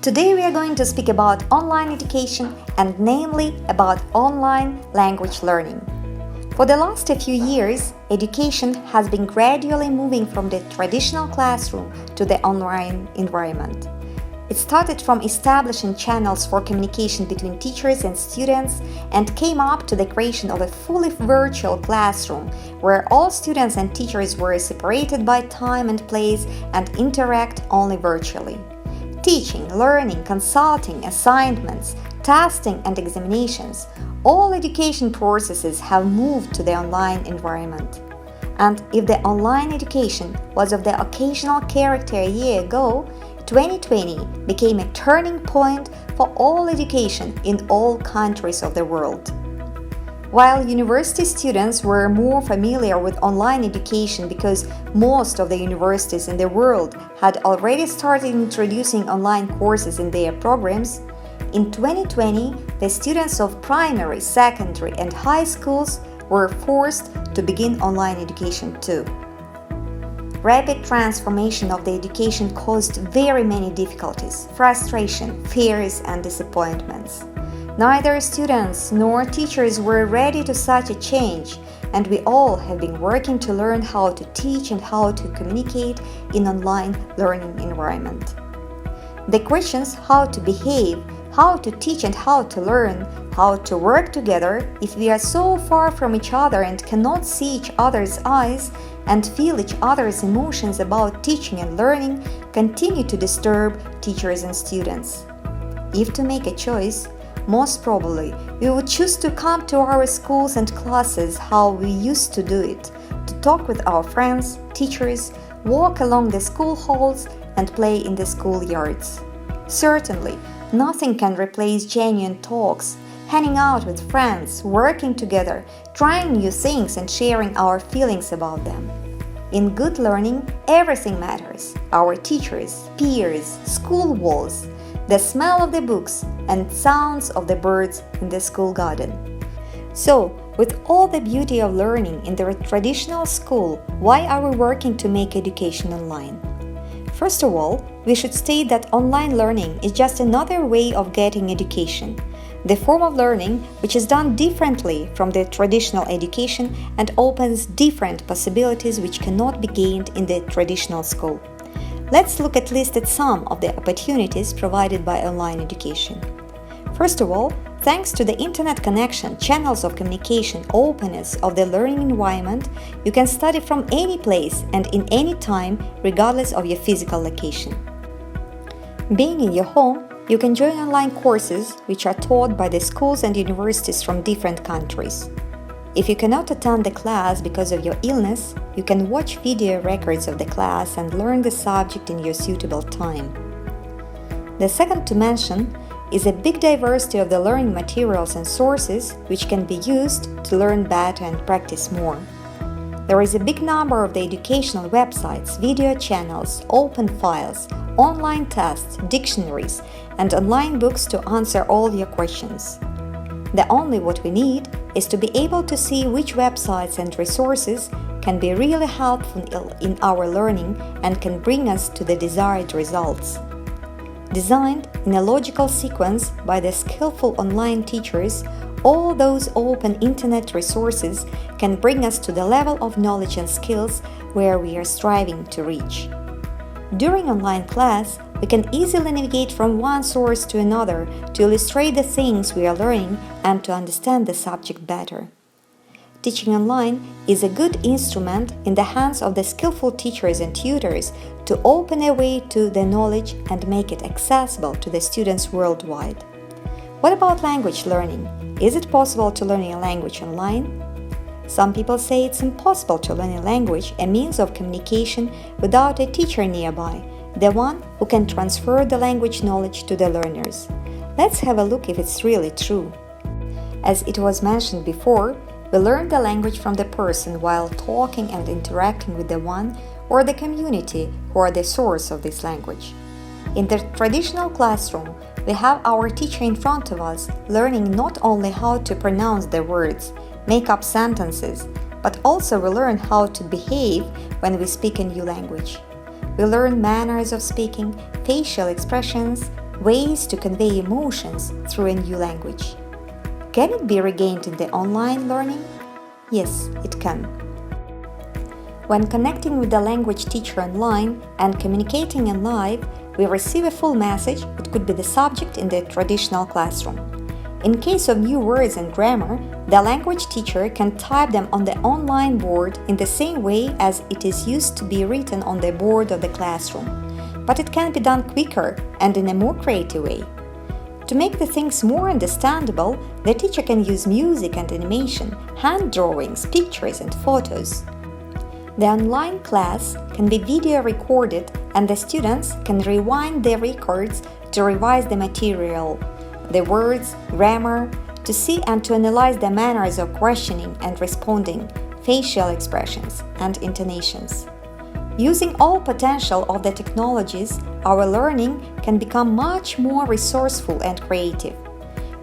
Today we are going to speak about online education and namely about online language learning. For the last few years, education has been gradually moving from the traditional classroom to the online environment. It started from establishing channels for communication between teachers and students and came up to the creation of a fully virtual classroom where all students and teachers were separated by time and place and interact only virtually. Teaching, learning, consulting, assignments, testing and examinations, all education processes have moved to the online environment. And if the online education was of the occasional character a year ago, 2020 became a turning point for all education in all countries of the world. While university students were more familiar with online education because most of the universities in the world had already started introducing online courses in their programs, in 2020 the students of primary, secondary and high schools were forced to begin online education too. Rapid transformation of the education caused very many difficulties, frustration, fears and disappointments. Neither students nor teachers were ready to such a change, and we all have been working to learn how to teach and how to communicate in online learning environment. The questions how to behave, how to teach and how to learn, how to work together if we are so far from each other and cannot see each other's eyes and feel each other's emotions about teaching and learning continue to disturb teachers and students. If to make a choice, most probably we would choose to come to our schools and classes how we used to do it, to talk with our friends, teachers, walk along the school halls and play in the schoolyards. Certainly, nothing can replace genuine talks, hanging out with friends, working together, trying new things and sharing our feelings about them. In good learning, everything matters: our teachers, peers, school walls, the smell of the books and sounds of the birds in the school garden. So, with all the beauty of learning in the traditional school, why are we working to make education online? First of all, we should state that online learning is just another way of getting education, the form of learning which is done differently from the traditional education and opens different possibilities which cannot be gained in the traditional school. Let's look at least at some of the opportunities provided by online education. First of all, thanks to the internet connection, channels of communication, openness of the learning environment, you can study from any place and in any time, regardless of your physical location. Being in your home, you can join online courses which are taught by the schools and universities from different countries. If you cannot attend the class because of your illness, you can watch video records of the class and learn the subject in your suitable time. The second to mention is a big diversity of the learning materials and sources which can be used to learn better and practice more. There is a big number of the educational websites, video channels, open files, online tests, dictionaries, and online books to answer all your questions. The only what we need is to be able to see which websites and resources can be really helpful in our learning and can bring us to the desired results. Designed in a logical sequence by the skillful online teachers, all those open internet resources can bring us to the level of knowledge and skills where we are striving to reach. During online class, we can easily navigate from one source to another to illustrate the things we are learning and to understand the subject better. Teaching online is a good instrument in the hands of the skillful teachers and tutors to open a way to the knowledge and make it accessible to the students worldwide. What about language learning? Is it possible to learn a language online? Some people say it's impossible to learn a language, a means of communication, without a teacher nearby, the one who can transfer the language knowledge to the learners. Let's have a look if it's really true. As it was mentioned before, we learn the language from the person while talking and interacting with the one or the community who are the source of this language. In the traditional classroom, we have our teacher in front of us, learning not only how to pronounce the words, make up sentences, but also we learn how to behave when we speak a new language. We learn manners of speaking, facial expressions, ways to convey emotions through a new language. Can it be regained in the online learning? Yes, it can. When connecting with the language teacher online and communicating in live, we receive a full message. It could be the subject in the traditional classroom. In case of new words and grammar, the language teacher can type them on the online board in the same way as it is used to be written on the board of the classroom. But it can be done quicker and in a more creative way. To make the things more understandable, the teacher can use music and animation, hand drawings, pictures and photos. The online class can be video recorded and the students can rewind their records to revise the material, the words, grammar, to see and to analyze the manners of questioning and responding, facial expressions and intonations. Using all potential of the technologies, our learning can become much more resourceful and creative.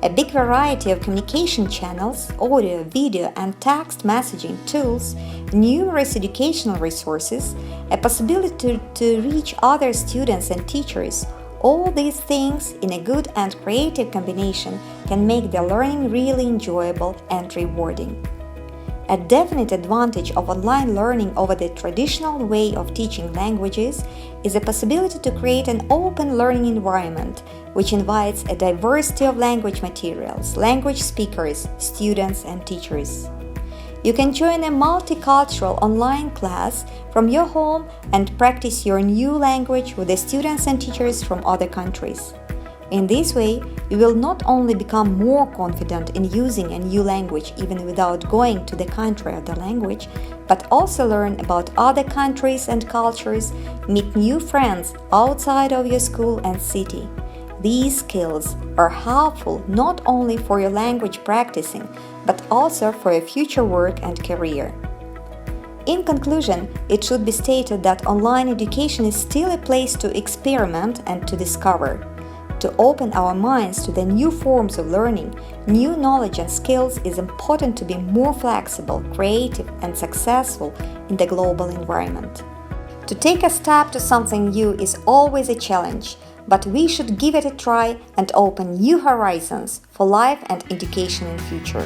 A big variety of communication channels, audio, video and text messaging tools, numerous educational resources, a possibility to reach other students and teachers, all these things in a good and creative combination can make the learning really enjoyable and rewarding. A definite advantage of online learning over the traditional way of teaching languages is the possibility to create an open learning environment which invites a diversity of language materials, language speakers, students and teachers. You can join a multicultural online class from your home and practice your new language with the students and teachers from other countries. In this way, you will not only become more confident in using a new language even without going to the country of the language, but also learn about other countries and cultures, meet new friends outside of your school and city. These skills are helpful not only for your language practicing, but also for your future work and career. In conclusion, it should be stated that online education is still a place to experiment and to discover. To open our minds to the new forms of learning, new knowledge and skills is important to be more flexible, creative and successful in the global environment. To take a step to something new is always a challenge, but we should give it a try and open new horizons for life and education in future.